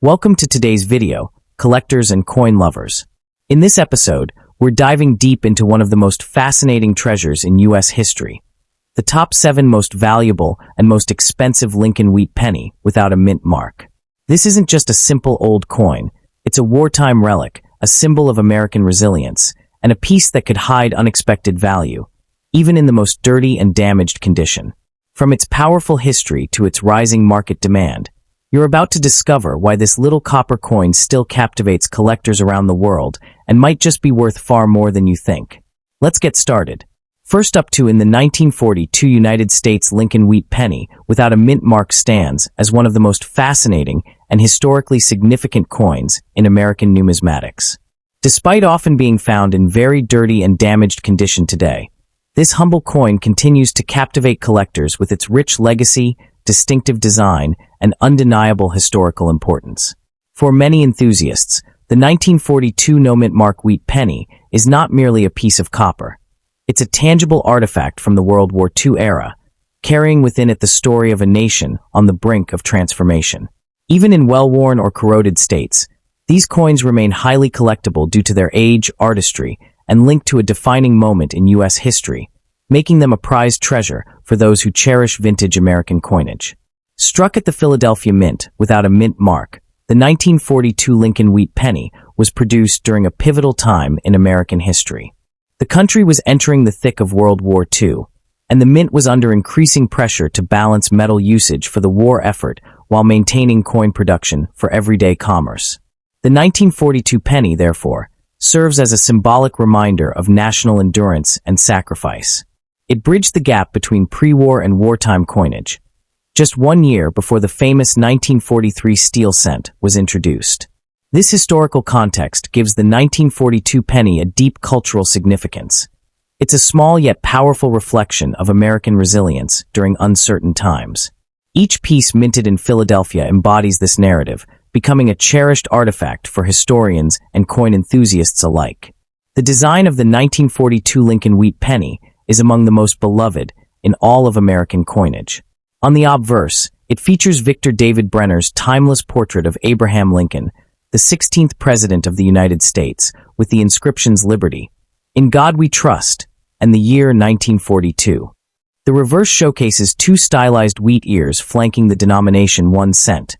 Welcome to today's video, collectors and coin lovers. In this episode, we're diving deep into one of the most fascinating treasures in U.S. history, the top 7 most valuable and most expensive Lincoln wheat penny without a mint mark. This isn't just a simple old coin, it's a wartime relic, a symbol of American resilience, and a piece that could hide unexpected value, even in the most dirty and damaged condition. From its powerful history to its rising market demand, you're about to discover why this little copper coin still captivates collectors around the world and might just be worth far more than you think. Let's get started. First up in the 1942 United States Lincoln wheat penny without a mint mark stands as one of the most fascinating and historically significant coins in American numismatics. Despite often being found in very dirty and damaged condition today, this humble coin continues to captivate collectors with its rich legacy, distinctive design, and undeniable historical importance. For many enthusiasts, the 1942 no-mint mark wheat penny is not merely a piece of copper. It's a tangible artifact from the World War II era, carrying within it the story of a nation on the brink of transformation. Even in well-worn or corroded states, these coins remain highly collectible due to their age, artistry, and linked to a defining moment in U.S. history, making them a prized treasure for those who cherish vintage American coinage. Struck at the Philadelphia Mint without a mint mark, the 1942 Lincoln wheat penny was produced during a pivotal time in American history. The country was entering the thick of World War II, and the mint was under increasing pressure to balance metal usage for the war effort while maintaining coin production for everyday commerce. The 1942 penny, therefore, serves as a symbolic reminder of national endurance and sacrifice. It bridged the gap between pre-war and wartime coinage, just 1 year before the famous 1943 steel cent was introduced. This historical context gives the 1942 penny a deep cultural significance. It's a small yet powerful reflection of American resilience during uncertain times. Each piece minted in Philadelphia embodies this narrative, becoming a cherished artifact for historians and coin enthusiasts alike. The design of the 1942 Lincoln wheat penny is among the most beloved in all of American coinage. On the obverse, it features Victor David Brenner's timeless portrait of Abraham Lincoln, the 16th President of the United States, with the inscriptions Liberty, In God We Trust, and the year 1942. The reverse showcases 2 stylized wheat ears flanking the denomination 1 cent,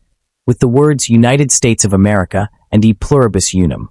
with the words United States of America and E Pluribus Unum.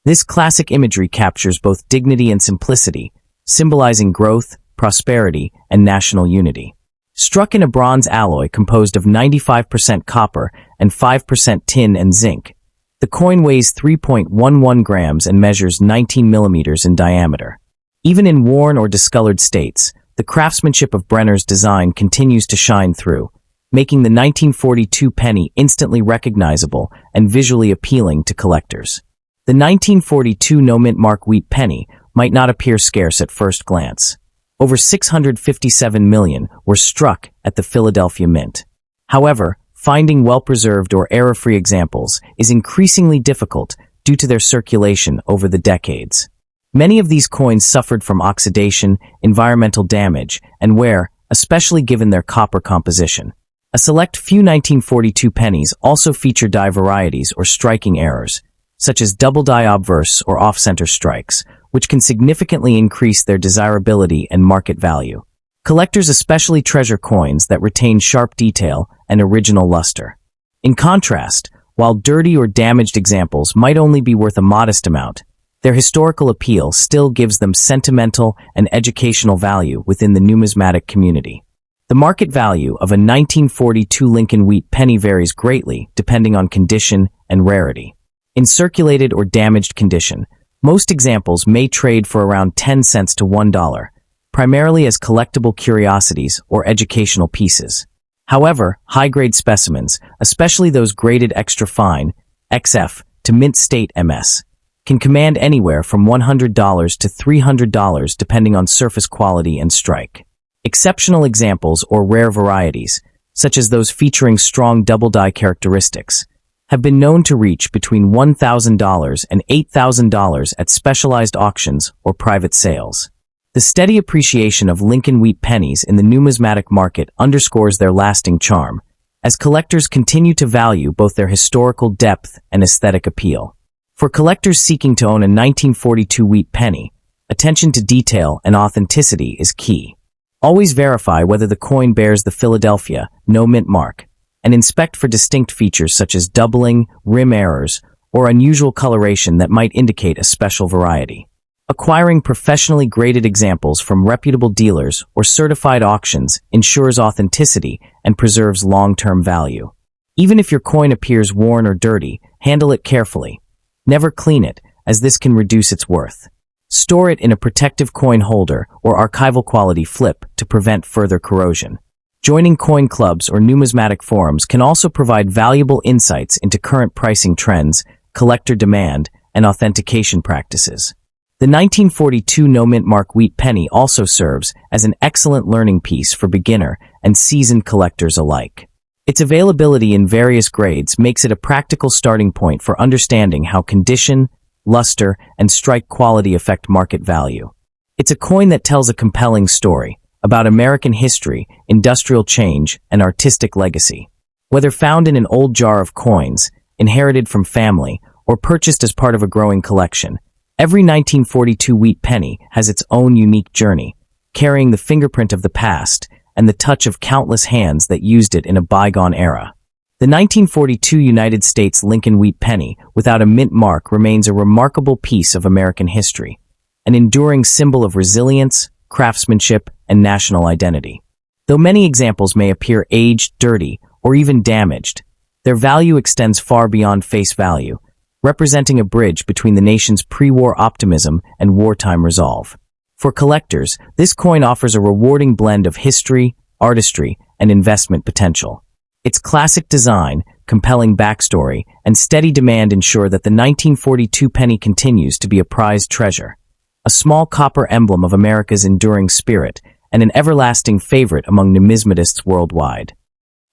This classic imagery captures both dignity and simplicity, symbolizing growth, prosperity, and national unity. Struck in a bronze alloy composed of 95% copper and 5% tin and zinc, the coin weighs 3.11 grams and measures 19 millimeters in diameter. Even in worn or discolored states, the craftsmanship of Brenner's design continues to shine through, making the 1942 penny instantly recognizable and visually appealing to collectors. The 1942 no-mint mark wheat penny might not appear scarce at first glance. Over 657 million were struck at the Philadelphia Mint. However, finding well-preserved or error-free examples is increasingly difficult due to their circulation over the decades. Many of these coins suffered from oxidation, environmental damage, and wear, especially given their copper composition. A select few 1942 pennies also feature die varieties or striking errors, such as double die obverse or off-center strikes, which can significantly increase their desirability and market value. Collectors especially treasure coins that retain sharp detail and original luster. In contrast, while dirty or damaged examples might only be worth a modest amount, their historical appeal still gives them sentimental and educational value within the numismatic community. The market value of a 1942 Lincoln wheat penny varies greatly depending on condition and rarity. In circulated or damaged condition, most examples may trade for around 10 cents to $1, primarily as collectible curiosities or educational pieces. However, high-grade specimens, especially those graded extra fine, XF, to mint state MS, can command anywhere from $100 to $300 depending on surface quality and strike. Exceptional examples or rare varieties, such as those featuring strong double-die characteristics, have been known to reach between $1,000 and $8,000 at specialized auctions or private sales. The steady appreciation of Lincoln wheat pennies in the numismatic market underscores their lasting charm, as collectors continue to value both their historical depth and aesthetic appeal. For collectors seeking to own a 1942 wheat penny, attention to detail and authenticity is key. Always verify whether the coin bears the Philadelphia no mint mark, and inspect for distinct features such as doubling, rim errors, or unusual coloration that might indicate a special variety. Acquiring professionally graded examples from reputable dealers or certified auctions ensures authenticity and preserves long-term value. Even if your coin appears worn or dirty, handle it carefully. Never clean it, as this can reduce its worth. Store it in a protective coin holder or archival quality flip to prevent further corrosion. Joining coin clubs or numismatic forums can also provide valuable insights into current pricing trends, collector demand, and authentication practices. The 1942 no mint mark wheat penny also serves as an excellent learning piece for beginner and seasoned collectors alike. Its availability in various grades makes it a practical starting point for understanding how condition, luster, and strike quality affect market value. It's a coin that tells a compelling story about American history, industrial change, and artistic legacy. Whether found in an old jar of coins, inherited from family, or purchased as part of a growing collection, every 1942 wheat penny has its own unique journey, carrying the fingerprint of the past and the touch of countless hands that used it in a bygone era. The 1942 United States Lincoln wheat penny without a mint mark remains a remarkable piece of American history, an enduring symbol of resilience, craftsmanship, and national identity. Though many examples may appear aged, dirty, or even damaged, their value extends far beyond face value, representing a bridge between the nation's pre-war optimism and wartime resolve. For collectors, this coin offers a rewarding blend of history, artistry, and investment potential. Its classic design, compelling backstory, and steady demand ensure that the 1942 penny continues to be a prized treasure, a small copper emblem of America's enduring spirit, and an everlasting favorite among numismatists worldwide.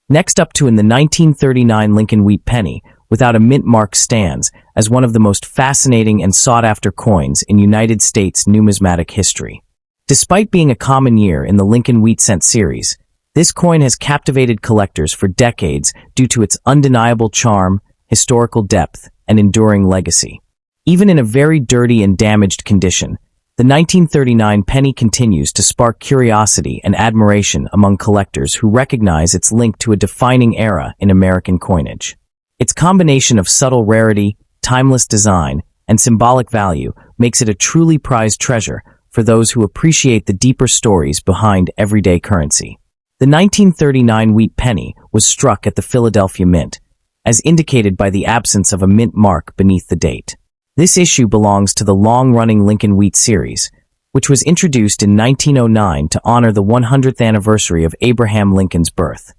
Next up in the 1939 Lincoln wheat penny, without a mint mark stands as one of the most fascinating and sought-after coins in United States numismatic history. Despite being a common year in the Lincoln wheat cent series, this coin has captivated collectors for decades due to its undeniable charm, historical depth, and enduring legacy. Even in a very dirty and damaged condition, the 1939 penny continues to spark curiosity and admiration among collectors who recognize its link to a defining era in American coinage. Its combination of subtle rarity, timeless design, and symbolic value makes it a truly prized treasure for those who appreciate the deeper stories behind everyday currency. The 1939 wheat penny was struck at the Philadelphia Mint, as indicated by the absence of a mint mark beneath the date. This issue belongs to the long-running Lincoln wheat series, which was introduced in 1909 to honor the 100th anniversary of Abraham Lincoln's birth,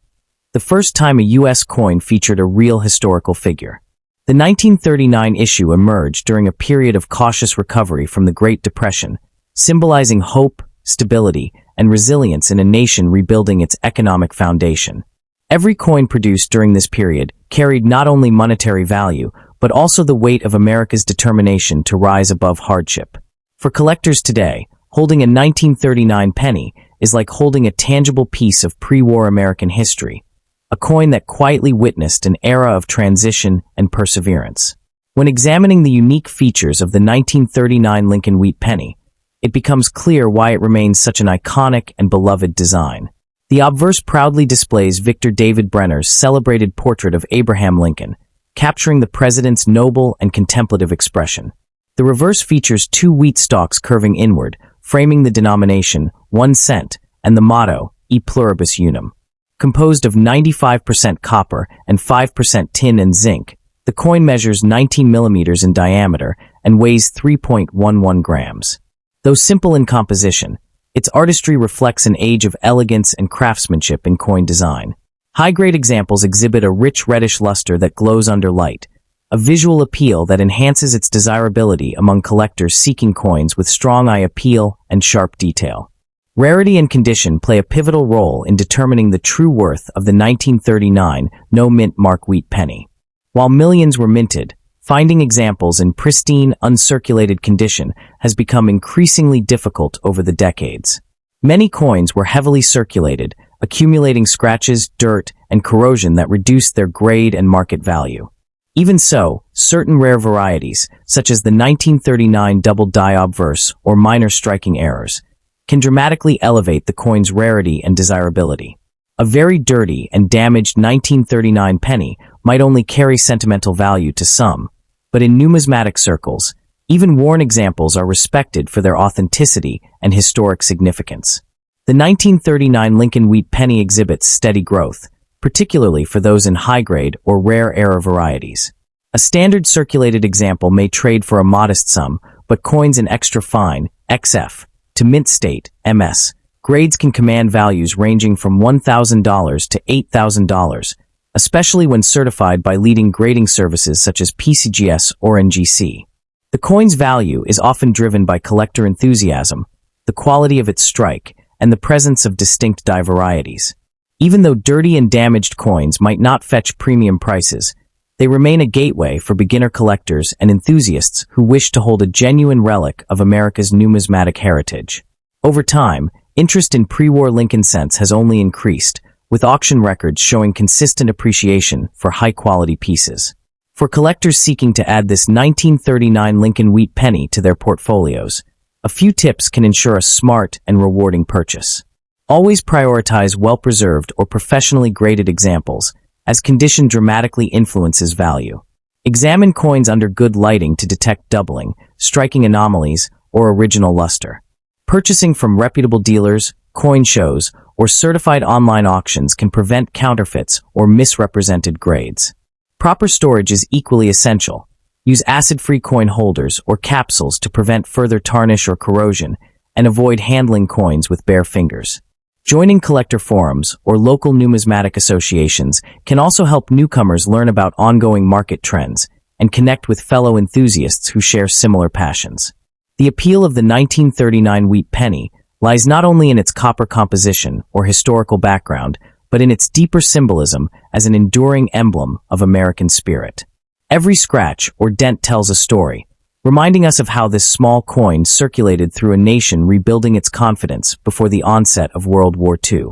the first time a U.S. coin featured a real historical figure. The 1939 issue emerged during a period of cautious recovery from the Great Depression, symbolizing hope, stability, and resilience in a nation rebuilding its economic foundation. Every coin produced during this period carried not only monetary value, but also the weight of America's determination to rise above hardship. For collectors today, holding a 1939 penny is like holding a tangible piece of pre-war American history, a coin that quietly witnessed an era of transition and perseverance. When examining the unique features of the 1939 Lincoln wheat penny, it becomes clear why it remains such an iconic and beloved design. The obverse proudly displays Victor David Brenner's celebrated portrait of Abraham Lincoln, capturing the president's noble and contemplative expression. The reverse features two wheat stalks curving inward, framing the denomination 1 cent and the motto E pluribus unum. Composed of 95% copper and 5% tin and zinc, the coin measures 19 millimeters in diameter and weighs 3.11 grams. Though simple in composition, its artistry reflects an age of elegance and craftsmanship in coin design. High-grade examples exhibit a rich reddish luster that glows under light, a visual appeal that enhances its desirability among collectors seeking coins with strong eye appeal and sharp detail. Rarity and condition play a pivotal role in determining the true worth of the 1939 no mint mark wheat penny. While millions were minted, finding examples in pristine, uncirculated condition has become increasingly difficult over the decades. Many coins were heavily circulated, accumulating scratches, dirt, and corrosion that reduced their grade and market value. Even so, certain rare varieties, such as the 1939 double die obverse or minor striking errors, can dramatically elevate the coin's rarity and desirability. A very dirty and damaged 1939 penny might only carry sentimental value to some, but in numismatic circles, even worn examples are respected for their authenticity and historic significance. The 1939 Lincoln Wheat penny exhibits steady growth, particularly for those in high-grade or rare era varieties. A standard circulated example may trade for a modest sum, but coins in extra fine, XF, to mint state, MS, grades can command values ranging from $1,000 to $8,000, especially when certified by leading grading services such as PCGS or NGC. The coin's value is often driven by collector enthusiasm, the quality of its strike, and the presence of distinct die varieties. Even though dirty and damaged coins might not fetch premium prices, they remain a gateway for beginner collectors and enthusiasts who wish to hold a genuine relic of America's numismatic heritage. Over time, interest in pre-war Lincoln cents has only increased, with auction records showing consistent appreciation for high-quality pieces. For collectors seeking to add this 1939 Lincoln Wheat penny to their portfolios, a few tips can ensure a smart and rewarding purchase. Always prioritize well-preserved or professionally graded examples, as condition dramatically influences value. Examine coins under good lighting to detect doubling, striking anomalies, or original luster. Purchasing from reputable dealers, coin shows, or certified online auctions can prevent counterfeits or misrepresented grades. Proper storage is equally essential. Use acid-free coin holders or capsules to prevent further tarnish or corrosion, and avoid handling coins with bare fingers. Joining collector forums or local numismatic associations can also help newcomers learn about ongoing market trends and connect with fellow enthusiasts who share similar passions. The appeal of the 1939 wheat penny lies not only in its copper composition or historical background, but in its deeper symbolism as an enduring emblem of American spirit. Every scratch or dent tells a story, reminding us of how this small coin circulated through a nation rebuilding its confidence before the onset of World War II.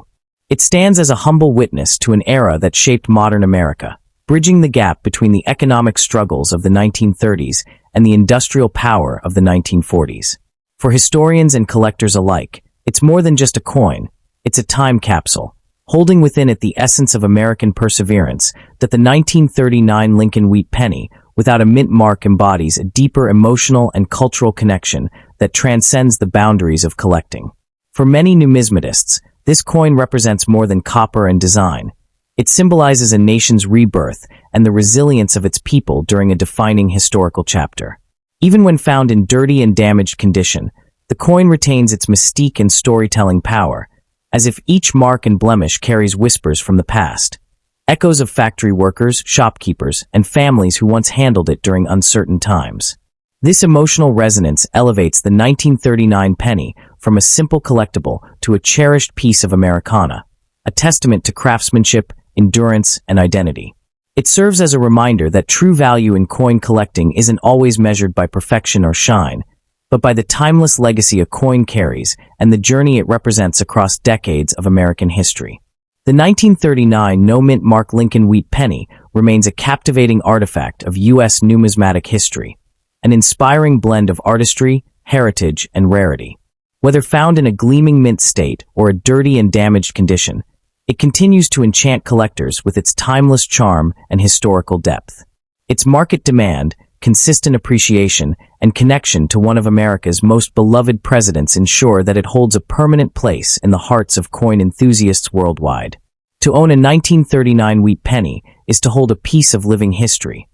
It stands as a humble witness to an era that shaped modern America, bridging the gap between the economic struggles of the 1930s and the industrial power of the 1940s. For historians and collectors alike, it's more than just a coin, it's a time capsule, holding within it the essence of American perseverance that the 1939 Lincoln Wheat penny without a mint mark embodies a deeper emotional and cultural connection that transcends the boundaries of collecting. For many numismatists, this coin represents more than copper and design. It symbolizes a nation's rebirth and the resilience of its people during a defining historical chapter. Even when found in dirty and damaged condition, the coin retains its mystique and storytelling power, as if each mark and blemish carries whispers from the past, echoes of factory workers, shopkeepers, and families who once handled it during uncertain times. This emotional resonance elevates the 1939 penny from a simple collectible to a cherished piece of Americana, a testament to craftsmanship, endurance, and identity. It serves as a reminder that true value in coin collecting isn't always measured by perfection or shine, but by the timeless legacy a coin carries and the journey it represents across decades of American history. The 1939 no-mint mark Lincoln Wheat penny remains a captivating artifact of U.S. numismatic history, an inspiring blend of artistry, heritage, and rarity. Whether found in a gleaming mint state or a dirty and damaged condition, it continues to enchant collectors with its timeless charm and historical depth. Its market demand, consistent appreciation, and connection to one of America's most beloved presidents ensure that it holds a permanent place in the hearts of coin enthusiasts worldwide. To own a 1939 wheat penny is to hold a piece of living history,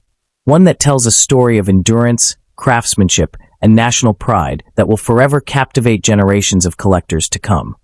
one that tells a story of endurance, craftsmanship, and national pride that will forever captivate generations of collectors to come.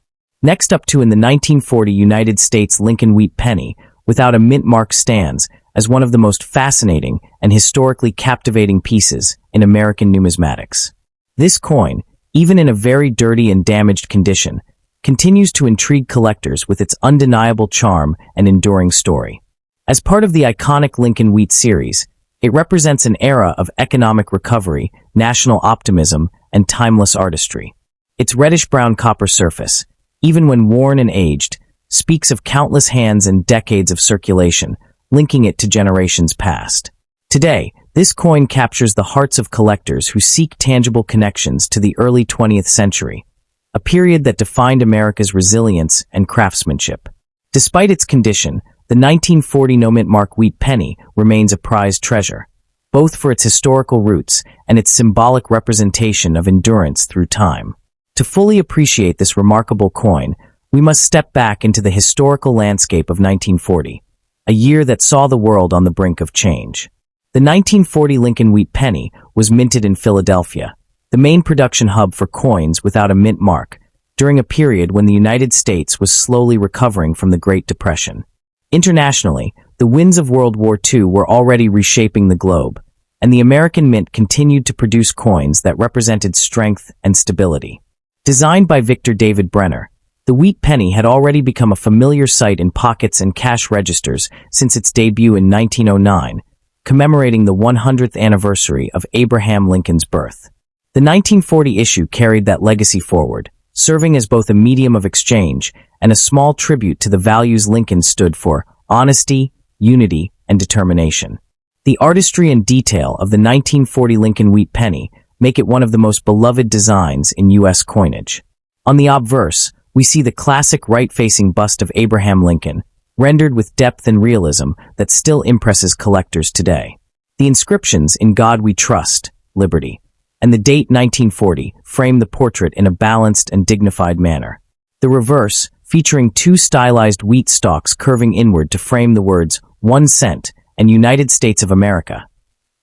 Next up in the 1940 United States Lincoln Wheat penny, without a mint mark, stands as one of the most fascinating and historically captivating pieces in American numismatics. This coin, even in a very dirty and damaged condition, continues to intrigue collectors with its undeniable charm and enduring story. As part of the iconic Lincoln Wheat series, it represents an era of economic recovery, national optimism, and timeless artistry. Its reddish-brown copper surface, even when worn and aged, speaks of countless hands and decades of circulation, linking it to generations past. Today, this coin captures the hearts of collectors who seek tangible connections to the early 20th century, a period that defined America's resilience and craftsmanship. Despite its condition, the 1940 no-mint mark wheat penny remains a prized treasure, both for its historical roots and its symbolic representation of endurance through time. To fully appreciate this remarkable coin, we must step back into the historical landscape of 1940, a year that saw the world on the brink of change. The 1940 Lincoln wheat penny was minted in Philadelphia, the main production hub for coins without a mint mark, during a period when the United States was slowly recovering from the Great Depression. Internationally, the winds of World War II were already reshaping the globe, and the American Mint continued to produce coins that represented strength and stability. Designed by Victor David Brenner, the wheat penny had already become a familiar sight in pockets and cash registers since its debut in 1909, commemorating the 100th anniversary of Abraham Lincoln's birth. The 1940 issue carried that legacy forward, serving as both a medium of exchange and a small tribute to the values Lincoln stood for: honesty, unity, and determination. The artistry and detail of the 1940 Lincoln wheat penny make it one of the most beloved designs in U.S. coinage. On the obverse, we see the classic right-facing bust of Abraham Lincoln, rendered with depth and realism that still impresses collectors today. The inscriptions "In God We Trust, Liberty," and the date 1940 frame the portrait in a balanced and dignified manner. The reverse, featuring two stylized wheat stalks curving inward to frame the words 1 cent and United States of America,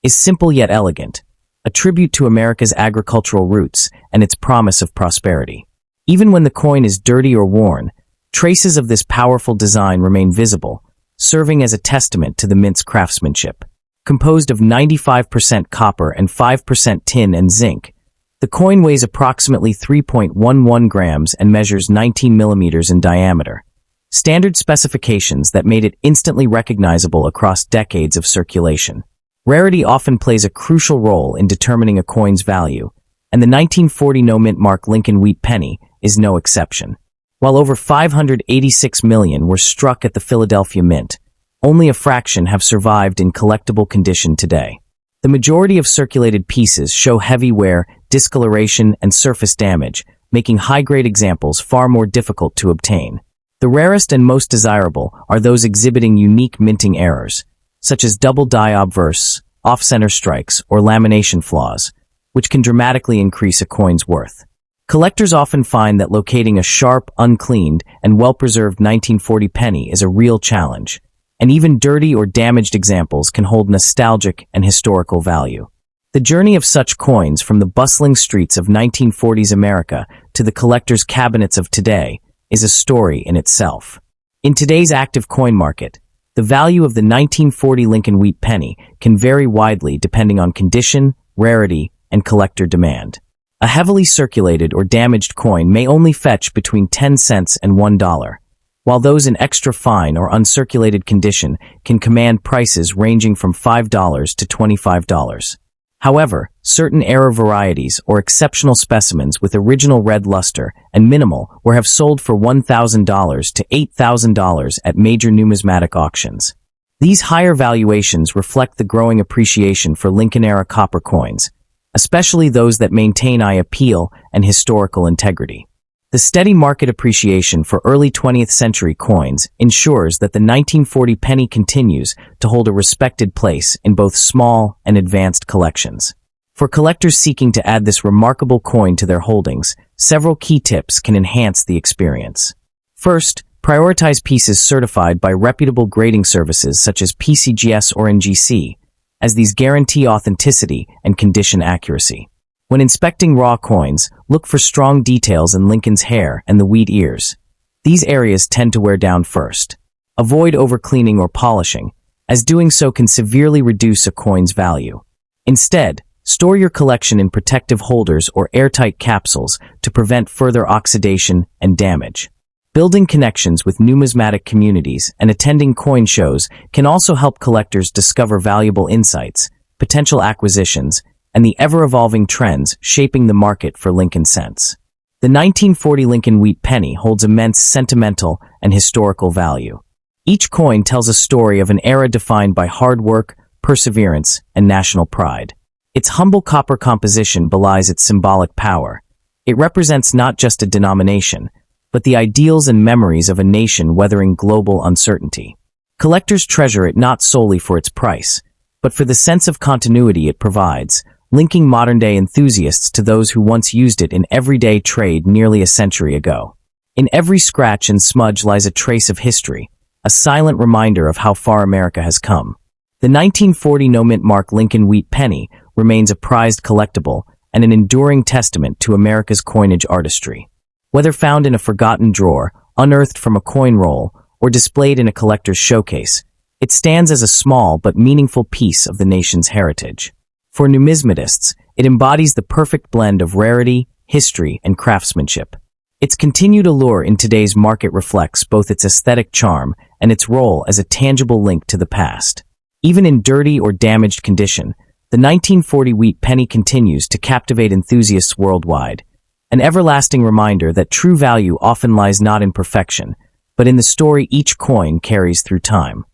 is simple yet elegant, a tribute to America's agricultural roots and its promise of prosperity. Even when the coin is dirty or worn, traces of this powerful design remain visible, serving as a testament to the mint's craftsmanship. Composed of 95% copper and 5% tin and zinc, the coin weighs approximately 3.11 grams and measures 19 millimeters in diameter, standard specifications that made it instantly recognizable across decades of circulation. Rarity often plays a crucial role in determining a coin's value, and the 1940 no-mint mark Lincoln wheat penny is no exception. While over 586 million were struck at the Philadelphia Mint, only a fraction have survived in collectible condition today. The majority of circulated pieces show heavy wear, discoloration, and surface damage, making high-grade examples far more difficult to obtain. The rarest and most desirable are those exhibiting unique minting errors, such as double die obverse, off-center strikes, or lamination flaws, which can dramatically increase a coin's worth. Collectors often find that locating a sharp, uncleaned, and well-preserved 1940 penny is a real challenge, and even dirty or damaged examples can hold nostalgic and historical value. The journey of such coins from the bustling streets of 1940s America to the collector's cabinets of today is a story in itself. In today's active coin market, the value of the 1940 Lincoln wheat penny can vary widely depending on condition, rarity, and collector demand. A heavily circulated or damaged coin may only fetch between 10 cents and $1, while those in extra fine or uncirculated condition can command prices ranging from $5 to $25. However, certain error varieties or exceptional specimens with original red luster and minimal wear have sold for $1,000 to $8,000 at major numismatic auctions. These higher valuations reflect the growing appreciation for Lincoln-era copper coins, especially those that maintain eye appeal and historical integrity. The steady market appreciation for early 20th century coins ensures that the 1940 penny continues to hold a respected place in both small and advanced collections. For collectors seeking to add this remarkable coin to their holdings, several key tips can enhance the experience. First, prioritize pieces certified by reputable grading services such as PCGS or NGC, as these guarantee authenticity and condition accuracy. When inspecting raw coins, look for strong details in Lincoln's hair and the wheat ears. These areas tend to wear down first. Avoid overcleaning or polishing, as doing so can severely reduce a coin's value. Instead, store your collection in protective holders or airtight capsules to prevent further oxidation and damage. Building connections with numismatic communities and attending coin shows can also help collectors discover valuable insights, potential acquisitions, and the ever-evolving trends shaping the market for Lincoln cents. The 1940 Lincoln wheat penny holds immense sentimental and historical value. Each coin tells a story of an era defined by hard work, perseverance, and national pride. Its humble copper composition belies its symbolic power. It represents not just a denomination, but the ideals and memories of a nation weathering global uncertainty. Collectors treasure it not solely for its price, but for the sense of continuity it provides, linking modern-day enthusiasts to those who once used it in everyday trade nearly a century ago. In every scratch and smudge lies a trace of history, a silent reminder of how far America has come. The 1940 no-mint mark Lincoln wheat penny remains a prized collectible and an enduring testament to America's coinage artistry. Whether found in a forgotten drawer, unearthed from a coin roll, or displayed in a collector's showcase, it stands as a small but meaningful piece of the nation's heritage. For numismatists, it embodies the perfect blend of rarity, history, and craftsmanship. Its continued allure in today's market reflects both its aesthetic charm and its role as a tangible link to the past. Even in dirty or damaged condition, the 1940 wheat penny continues to captivate enthusiasts worldwide, an everlasting reminder that true value often lies not in perfection, but in the story each coin carries through time.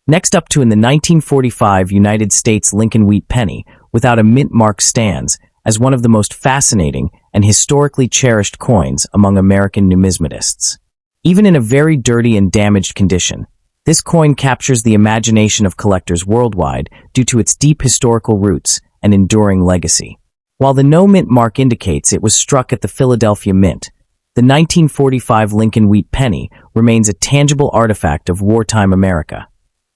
Next up in the 1945 United States Lincoln wheat penny without a mint mark stands as one of the most fascinating and historically cherished coins among American numismatists. Even in a very dirty and damaged condition, this coin captures the imagination of collectors worldwide due to its deep historical roots and enduring legacy. While the no mint mark indicates it was struck at the Philadelphia Mint, the 1945 Lincoln wheat penny remains a tangible artifact of wartime America,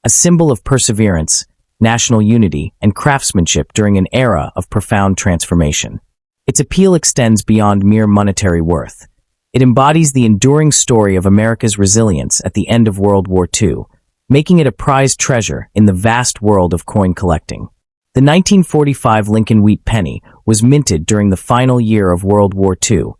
a symbol of perseverance, national unity, and craftsmanship during an era of profound transformation. Its appeal extends beyond mere monetary worth. It embodies the enduring story of America's resilience at the end of World War II, making it a prized treasure in the vast world of coin collecting. The 1945 Lincoln wheat penny was minted during the final year of World War II,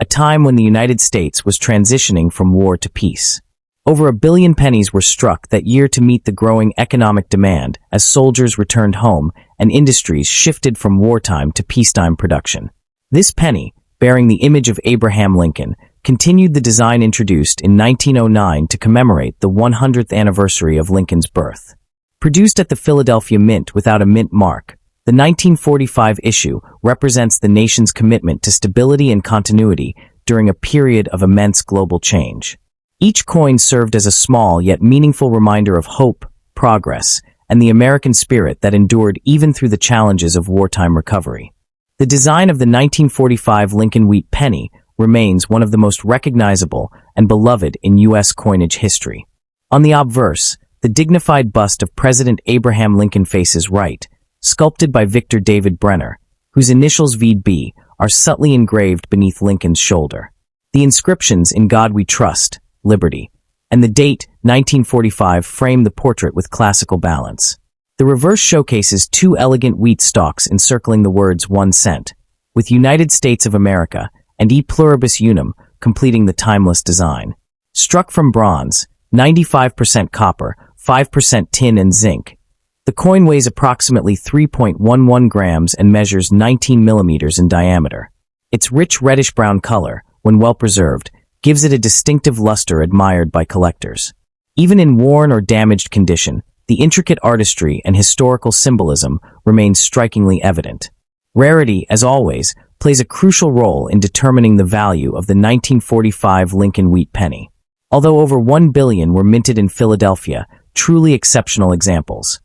a time when the United States was transitioning from war to peace. Over 1 billion pennies were struck that year to meet the growing economic demand as soldiers returned home and industries shifted from wartime to peacetime production. This penny, bearing the image of Abraham Lincoln, continued the design introduced in 1909 to commemorate the 100th anniversary of Lincoln's birth. Produced at the Philadelphia Mint without a mint mark, the 1945 issue represents the nation's commitment to stability and continuity during a period of immense global change. Each coin served as a small yet meaningful reminder of hope, progress, and the American spirit that endured even through the challenges of wartime recovery. The design of the 1945 Lincoln wheat penny remains one of the most recognizable and beloved in U.S. coinage history. On the obverse, the dignified bust of President Abraham Lincoln faces right, sculpted by Victor David Brenner, whose initials VB are subtly engraved beneath Lincoln's shoulder. The inscriptions "In God We Trust," "Liberty," and the date 1945 frame the portrait with classical balance. The reverse showcases two elegant wheat stalks encircling the words 1 cent, with United States of America and E Pluribus Unum completing the timeless design. Struck from bronze, 95% copper, 5% tin and zinc, the coin weighs approximately 3.11 grams and measures 19 millimeters in diameter. Its rich reddish-brown color, when well preserved, gives it a distinctive luster admired by collectors. Even in worn or damaged condition, the intricate artistry and historical symbolism remains strikingly evident. Rarity, as always, plays a crucial role in determining the value of the 1945 Lincoln wheat penny. Although over 1 billion were minted in Philadelphia, truly exceptional examples.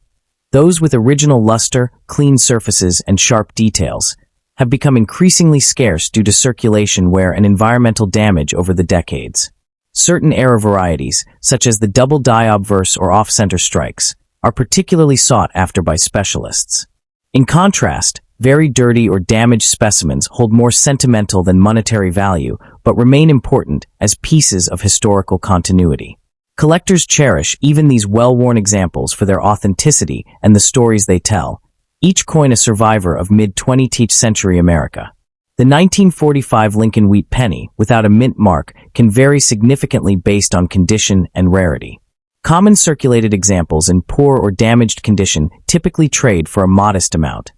Those with original luster, clean surfaces, and sharp details have become increasingly scarce due to circulation wear and environmental damage over the decades. Certain era varieties, such as the double die obverse or off-center strikes, are particularly sought after by specialists. In contrast, very dirty or damaged specimens hold more sentimental than monetary value, but remain important as pieces of historical continuity. Collectors cherish even these well-worn examples for their authenticity and the stories they tell, each coin a survivor of mid-20th century America. The 1945 Lincoln wheat penny, without a mint mark, can vary significantly based on condition and rarity. Common circulated examples in poor or damaged condition typically trade for a modest amount,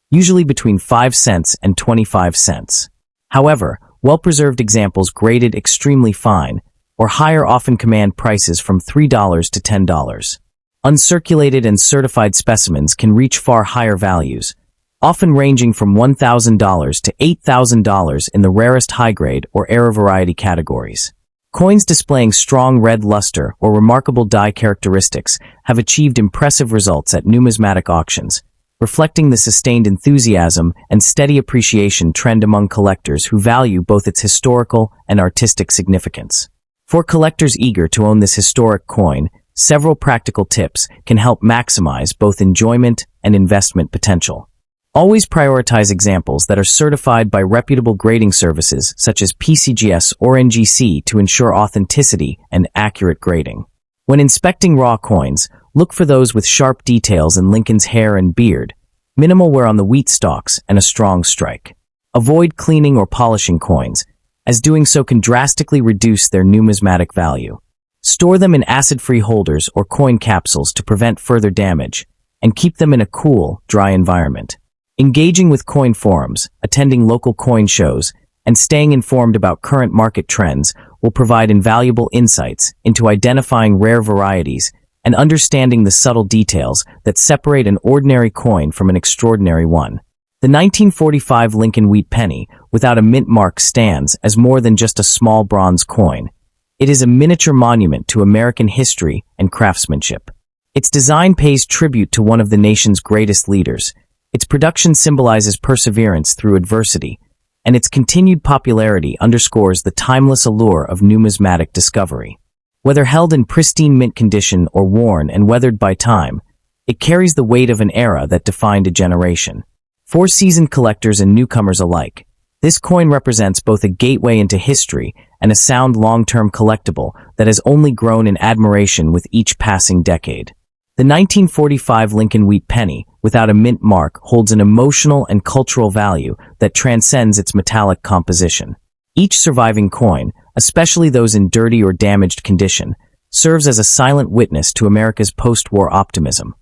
usually between 5 cents and 25 cents. However, well-preserved examples graded extremely fine, or higher often command prices from $3 to $10. Uncirculated and certified specimens can reach far higher values, often ranging from $1,000 to $8,000 in the rarest high-grade or rare variety categories. Coins displaying strong red luster or remarkable die characteristics have achieved impressive results at numismatic auctions, reflecting the sustained enthusiasm and steady appreciation trend among collectors who value both its historical and artistic significance. For collectors eager to own this historic coin, several practical tips can help maximize both enjoyment and investment potential. Always prioritize examples that are certified by reputable grading services such as PCGS or NGC to ensure authenticity and accurate grading. When inspecting raw coins, look for those with sharp details in Lincoln's hair and beard, minimal wear on the wheat stalks, and a strong strike. Avoid cleaning or polishing coins, as doing so can drastically reduce their numismatic value. Store them in acid-free holders or coin capsules to prevent further damage, and keep them in a cool, dry environment. Engaging with coin forums, attending local coin shows, and staying informed about current market trends will provide invaluable insights into identifying rare varieties and understanding the subtle details that separate an ordinary coin from an extraordinary one. The 1945 Lincoln Wheat penny without a mint mark stands as more than just a small bronze coin. It is a miniature monument to American history and craftsmanship. Its design pays tribute to one of the nation's greatest leaders. Its production symbolizes perseverance through adversity, and its continued popularity underscores the timeless allure of numismatic discovery. Whether held in pristine mint condition or worn and weathered by time, it carries the weight of an era that defined a generation. For seasoned collectors and newcomers alike, this coin represents both a gateway into history and a sound long-term collectible that has only grown in admiration with each passing decade. The 1945 Lincoln Wheat penny, without a mint mark, holds an emotional and cultural value that transcends its metallic composition. Each surviving coin, especially those in dirty or damaged condition, serves as a silent witness to America's post-war optimism,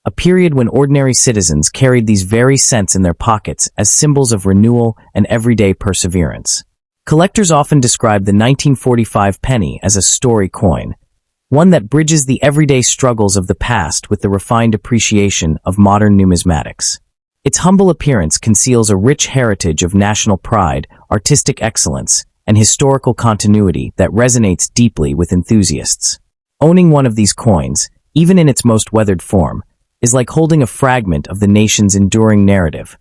a period when ordinary citizens carried these very cents in their pockets as symbols of renewal and everyday perseverance. Collectors often describe the 1945 penny as a story coin, one that bridges the everyday struggles of the past with the refined appreciation of modern numismatics. Its humble appearance conceals a rich heritage of national pride, artistic excellence, and historical continuity that resonates deeply with enthusiasts. Owning one of these coins, even in its most weathered form, is like holding a fragment of the nation's enduring narrative.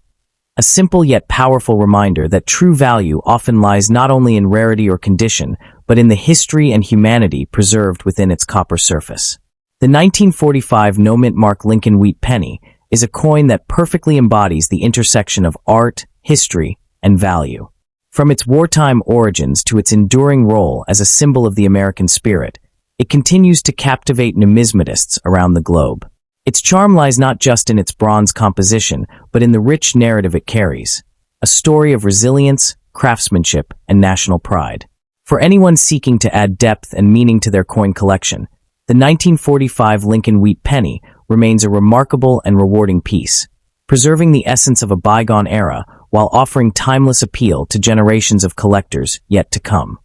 A simple yet powerful reminder that true value often lies not only in rarity or condition, but in the history and humanity preserved within its copper surface. The 1945 no-mint mark Lincoln Wheat penny is a coin that perfectly embodies the intersection of art, history, and value. From its wartime origins to its enduring role as a symbol of the American spirit, it continues to captivate numismatists around the globe. Its charm lies not just in its bronze composition, but in the rich narrative it carries, a story of resilience, craftsmanship, and national pride. For anyone seeking to add depth and meaning to their coin collection, the 1945 Lincoln Wheat penny remains a remarkable and rewarding piece, preserving the essence of a bygone era while offering timeless appeal to generations of collectors yet to come.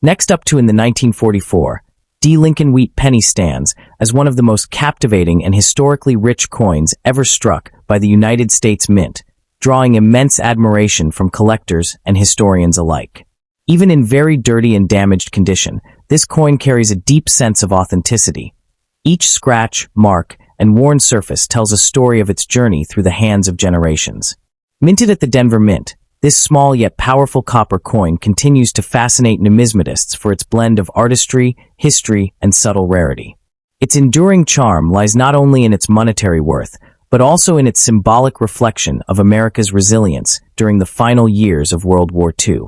Next up in the 1944, D. Lincoln Wheat penny stands as one of the most captivating and historically rich coins ever struck by the United States Mint, drawing immense admiration from collectors and historians alike. Even in very dirty and damaged condition, this coin carries a deep sense of authenticity. Each scratch, mark, and worn surface tells a story of its journey through the hands of generations. Minted at the Denver Mint, this small yet powerful copper coin continues to fascinate numismatists for its blend of artistry, history, and subtle rarity. Its enduring charm lies not only in its monetary worth, but also in its symbolic reflection of America's resilience during the final years of World War II.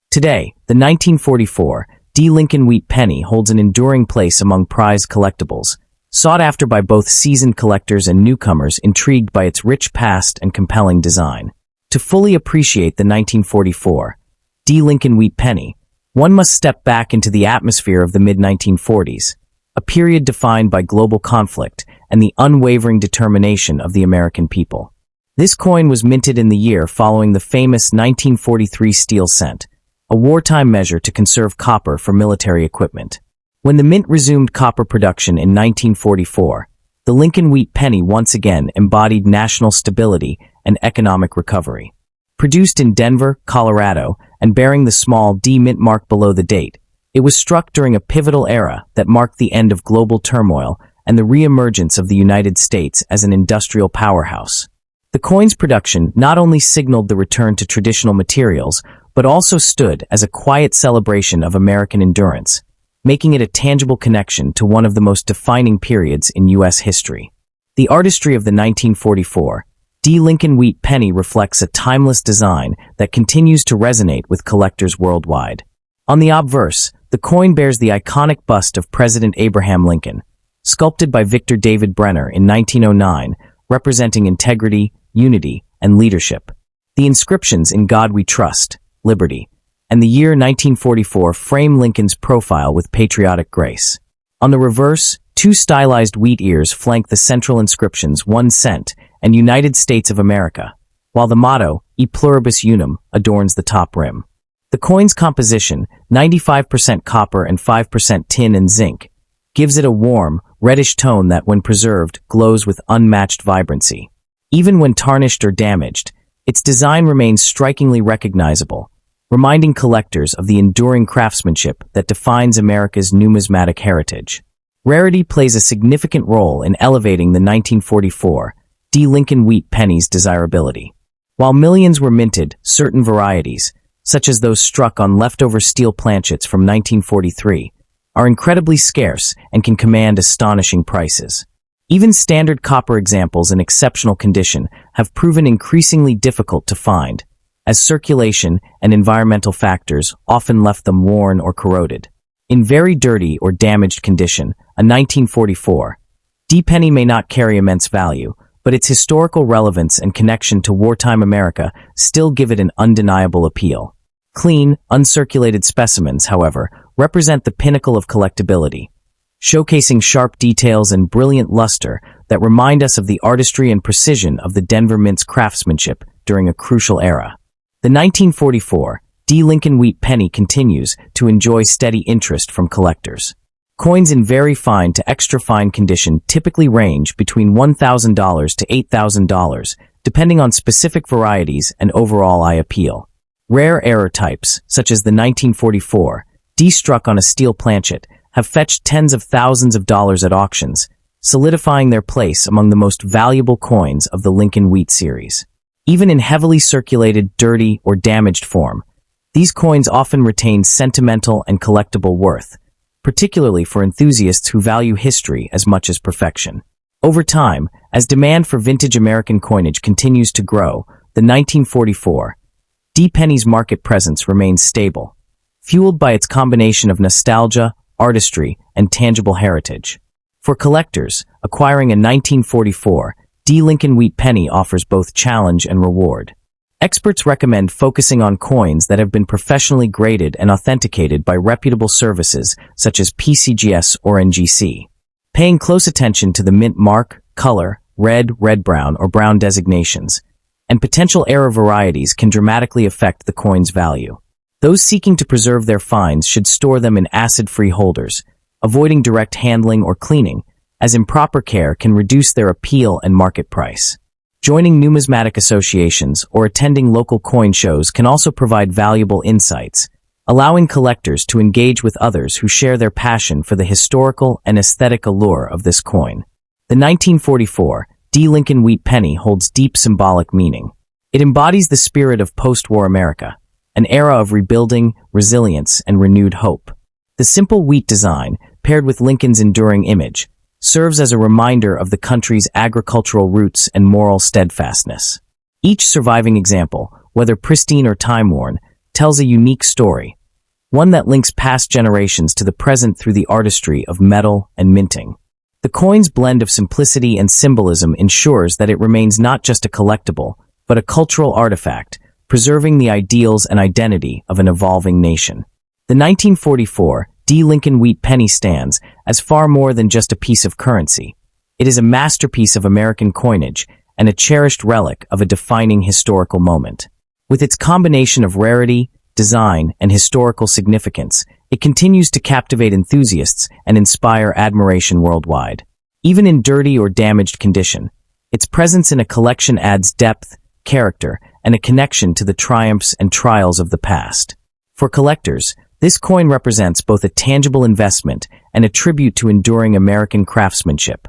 Today, the 1944 D. Lincoln Wheat penny holds an enduring place among prized collectibles, sought after by both seasoned collectors and newcomers intrigued by its rich past and compelling design. To fully appreciate the 1944 D. Lincoln Wheat penny, one must step back into the atmosphere of the mid-1940s, a period defined by global conflict and the unwavering determination of the American people. This coin was minted in the year following the famous 1943 steel cent, a wartime measure to conserve copper for military equipment. When the mint resumed copper production in 1944, the Lincoln Wheat Penny once again embodied national stability and economic recovery. Produced in Denver, Colorado, and bearing the small D mint mark below the date, it was struck during a pivotal era that marked the end of global turmoil and the re-emergence of the United States as an industrial powerhouse. The coin's production not only signaled the return to traditional materials, but also stood as a quiet celebration of American endurance, making it a tangible connection to one of the most defining periods in U.S. history. The artistry of the 1944 D. Lincoln Wheat Penny reflects a timeless design that continues to resonate with collectors worldwide. On the obverse, the coin bears the iconic bust of President Abraham Lincoln, sculpted by Victor David Brenner in 1909, representing integrity, unity, and leadership. The inscriptions "In God We Trust," "Liberty," and the year 1944 frame Lincoln's profile with patriotic grace. On the reverse, two stylized wheat ears flank the central inscriptions "1 cent" and "United States of America," while the motto "E Pluribus Unum" adorns the top rim. The coin's composition, 95% copper and 5% tin and zinc, gives it a warm, reddish tone that, when preserved, glows with unmatched vibrancy. Even when tarnished or damaged, its design remains strikingly recognizable, reminding collectors of the enduring craftsmanship that defines America's numismatic heritage. Rarity plays a significant role in elevating the 1944 D. Lincoln Wheat Penny's desirability. While millions were minted, certain varieties, such as those struck on leftover steel planchets from 1943, are incredibly scarce and can command astonishing prices. Even standard copper examples in exceptional condition have proven increasingly difficult to find, as circulation and environmental factors often left them worn or corroded. In very dirty or damaged condition, a 1944 D. Penny may not carry immense value, but its historical relevance and connection to wartime America still give it an undeniable appeal. Clean, uncirculated specimens, however, represent the pinnacle of collectability, showcasing sharp details and brilliant luster that remind us of the artistry and precision of the Denver Mint's craftsmanship during a crucial era. The 1944 D. Lincoln Wheat Penny continues to enjoy steady interest from collectors. Coins in very fine to extra fine condition typically range between $1,000 to $8,000, depending on specific varieties and overall eye appeal. Rare error types, such as the 1944 D struck on a steel planchet, have fetched tens of thousands of dollars at auctions, solidifying their place among the most valuable coins of the Lincoln Wheat series. Even in heavily circulated, dirty, or damaged form, these coins often retain sentimental and collectible worth, particularly for enthusiasts who value history as much as perfection. Over time, as demand for vintage American coinage continues to grow, the 1944 D. Penny's market presence remains stable, fueled by its combination of nostalgia, artistry, and tangible heritage. For collectors, acquiring a 1944 D. Lincoln Wheat Penny offers both challenge and reward. Experts recommend focusing on coins that have been professionally graded and authenticated by reputable services such as PCGS or NGC. Paying close attention to the mint mark, color, red, red-brown, or brown designations, and potential error varieties can dramatically affect the coin's value. Those seeking to preserve their finds should store them in acid-free holders, avoiding direct handling or cleaning, as improper care can reduce their appeal and market price. Joining numismatic associations or attending local coin shows can also provide valuable insights, allowing collectors to engage with others who share their passion for the historical and aesthetic allure of this coin. The 1944 D. Lincoln Wheat Penny holds deep symbolic meaning. It embodies the spirit of post-war America, an era of rebuilding, resilience, and renewed hope. The simple wheat design, paired with Lincoln's enduring image, serves as a reminder of the country's agricultural roots and moral steadfastness. Each surviving example, whether pristine or time-worn, tells a unique story, one that links past generations to the present through the artistry of metal and minting. The coin's blend of simplicity and symbolism ensures that it remains not just a collectible, but a cultural artifact, preserving the ideals and identity of an evolving nation. The 1944 D. Lincoln Wheat Penny stands as far more than just a piece of currency. It is a masterpiece of American coinage and a cherished relic of a defining historical moment. With its combination of rarity, design, and historical significance, it continues to captivate enthusiasts and inspire admiration worldwide. Even in dirty or damaged condition, its presence in a collection adds depth, character, and a connection to the triumphs and trials of the past. For collectors, this coin represents both a tangible investment and a tribute to enduring American craftsmanship,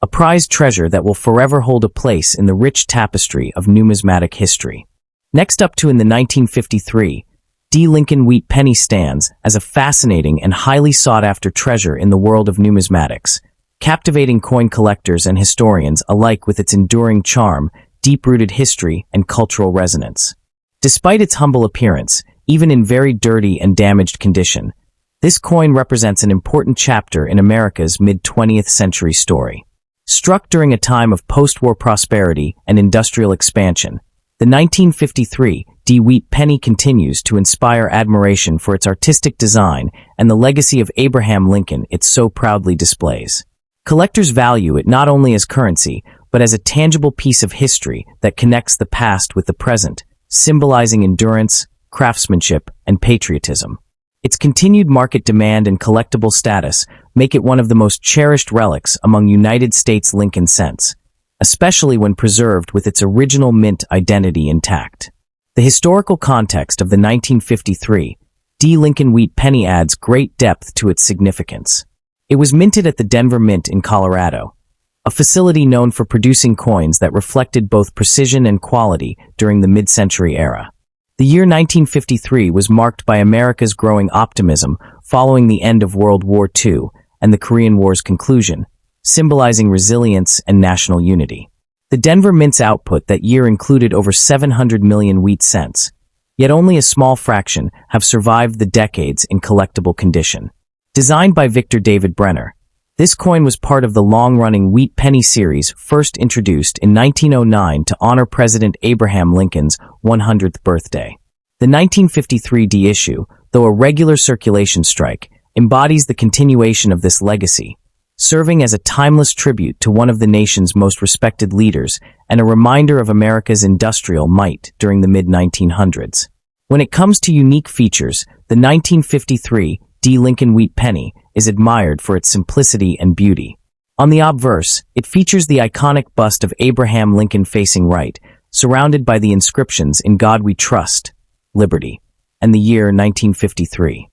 a prized treasure that will forever hold a place in the rich tapestry of numismatic history. Next up in the 1953, D. Lincoln Wheat penny stands as a fascinating and highly sought-after treasure in the world of numismatics, captivating coin collectors and historians alike with its enduring charm, deep-rooted history, and cultural resonance. Despite its humble appearance, even in very dirty and damaged condition, this coin represents an important chapter in America's mid-20th century story. Struck during a time of post-war prosperity and industrial expansion, the 1953 D. Wheat penny continues to inspire admiration for its artistic design and the legacy of Abraham Lincoln it so proudly displays. Collectors value it not only as currency, but as a tangible piece of history that connects the past with the present, symbolizing endurance, craftsmanship, and patriotism. Its continued market demand and collectible status make it one of the most cherished relics among United States Lincoln cents, especially when preserved with its original mint identity intact. The historical context of the 1953 D. Lincoln Wheat penny adds great depth to its significance. It was minted at the Denver Mint in Colorado, a facility known for producing coins that reflected both precision and quality during the mid-century era. The year 1953 was marked by America's growing optimism following the end of World War II and the Korean War's conclusion, symbolizing resilience and national unity. The Denver Mint's output that year included over 700 million wheat cents, yet only a small fraction have survived the decades in collectible condition. Designed by Victor David Brenner, this coin was part of the long-running Wheat penny series first introduced in 1909 to honor President Abraham Lincoln's 100th birthday. The 1953 D issue, though a regular circulation strike, embodies the continuation of this legacy, serving as a timeless tribute to one of the nation's most respected leaders and a reminder of America's industrial might during the mid-1900s. When it comes to unique features, the 1953 D. Lincoln Wheat penny is admired for its simplicity and beauty. On the obverse, it features the iconic bust of Abraham Lincoln facing right, surrounded by the inscriptions "In God We Trust," "Liberty," and the year 1953.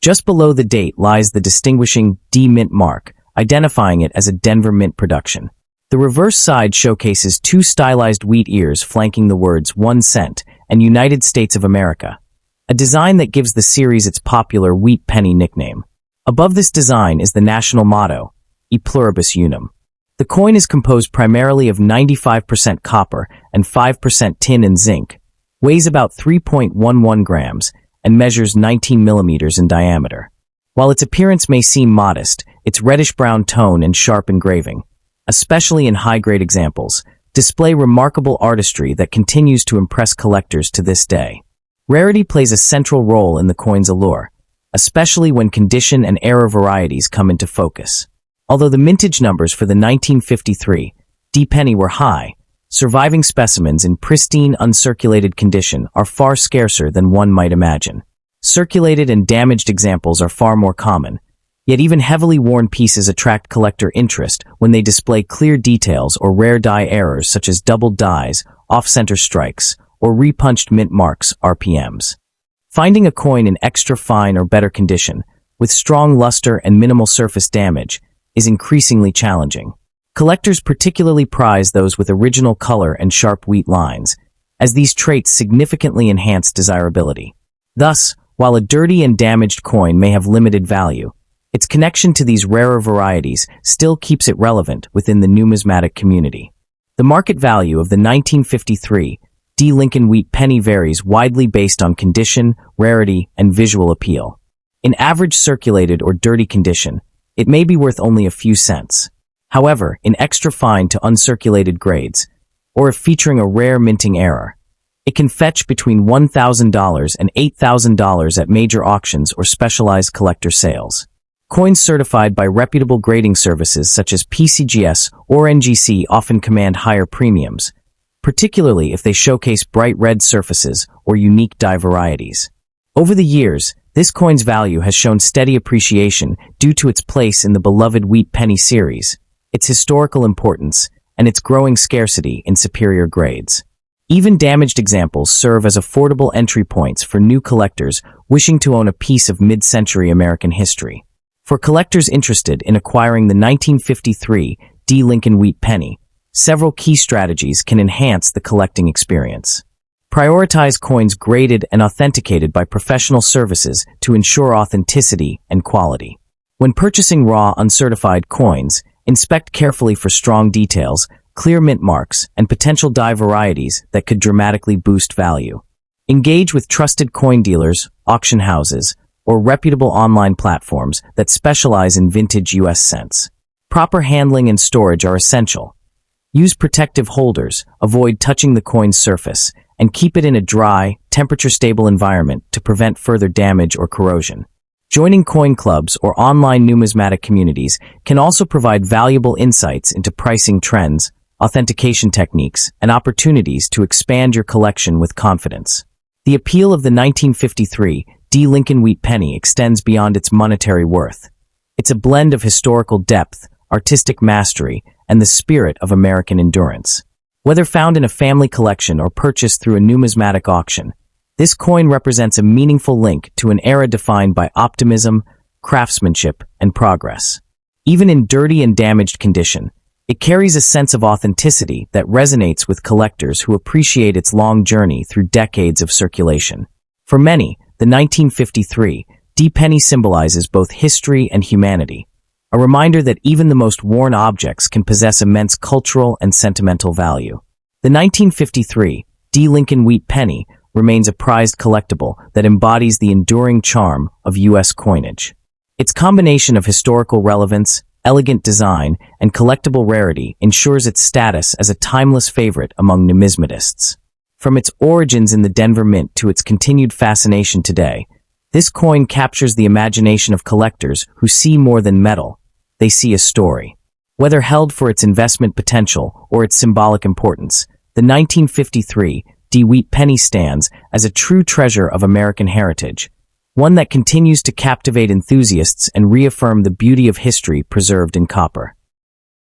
Just below the date lies the distinguishing D. Mint mark, identifying it as a Denver Mint production. The reverse side showcases two stylized wheat ears flanking the words 1 cent and United States of America, a design that gives the series its popular Wheat penny nickname. Above this design is the national motto, E Pluribus Unum. The coin is composed primarily of 95% copper and 5% tin and zinc, weighs about 3.11 grams, and measures 19 millimeters in diameter. While its appearance may seem modest, its reddish-brown tone and sharp engraving, especially in high-grade examples, display remarkable artistry that continues to impress collectors to this day. Rarity plays a central role in the coin's allure, especially when condition and era varieties come into focus. Although the mintage numbers for the 1953 D penny were high, surviving specimens in pristine, uncirculated condition are far scarcer than one might imagine. Circulated and damaged examples are far more common, yet even heavily worn pieces attract collector interest when they display clear details or rare die errors such as doubled dies, off-center strikes, or repunched mint marks, RPMs. Finding a coin in extra fine or better condition, with strong luster and minimal surface damage, is increasingly challenging. Collectors particularly prize those with original color and sharp wheat lines, as these traits significantly enhance desirability. Thus, while a dirty and damaged coin may have limited value, its connection to these rarer varieties still keeps it relevant within the numismatic community. The market value of the 1953 D. Lincoln Wheat penny varies widely based on condition, rarity, and visual appeal. In average circulated or dirty condition, it may be worth only a few cents. However, in extra fine to uncirculated grades, or if featuring a rare minting error, it can fetch between $1,000 and $8,000 at major auctions or specialized collector sales. Coins certified by reputable grading services such as PCGS or NGC often command higher premiums, particularly if they showcase bright red surfaces or unique die varieties. Over the years, this coin's value has shown steady appreciation due to its place in the beloved wheat penny series, its historical importance, and its growing scarcity in superior grades. Even damaged examples serve as affordable entry points for new collectors wishing to own a piece of mid-century American history. For collectors interested in acquiring the 1953 D. Lincoln wheat penny, several key strategies can enhance the collecting experience. Prioritize coins graded and authenticated by professional services to ensure authenticity and quality. When purchasing raw, uncertified coins, inspect carefully for strong details, clear mint marks, and potential die varieties that could dramatically boost value. Engage with trusted coin dealers, auction houses, or reputable online platforms that specialize in vintage U.S. cents. Proper handling and storage are essential. Use protective holders, avoid touching the coin's surface, and keep it in a dry, temperature-stable environment to prevent further damage or corrosion. Joining coin clubs or online numismatic communities can also provide valuable insights into pricing trends, authentication techniques, and opportunities to expand your collection with confidence. The appeal of the 1953 D. Lincoln wheat penny extends beyond its monetary worth. It's a blend of historical depth, artistic mastery, and the spirit of American endurance. Whether found in a family collection or purchased through a numismatic auction, this coin represents a meaningful link to an era defined by optimism, craftsmanship, and progress. Even in dirty and damaged condition, it carries a sense of authenticity that resonates with collectors who appreciate its long journey through decades of circulation. For many, the 1953 D. penny symbolizes both history and humanity, a reminder that even the most worn objects can possess immense cultural and sentimental value. The 1953 D. Lincoln wheat penny remains a prized collectible that embodies the enduring charm of U.S. coinage. Its combination of historical relevance, elegant design, and collectible rarity ensures its status as a timeless favorite among numismatists. From its origins in the Denver Mint to its continued fascination today, this coin captures the imagination of collectors who see more than metal. They see a story. Whether held for its investment potential or its symbolic importance, the 1953 D. wheat penny stands as a true treasure of American heritage, one that continues to captivate enthusiasts and reaffirm the beauty of history preserved in copper.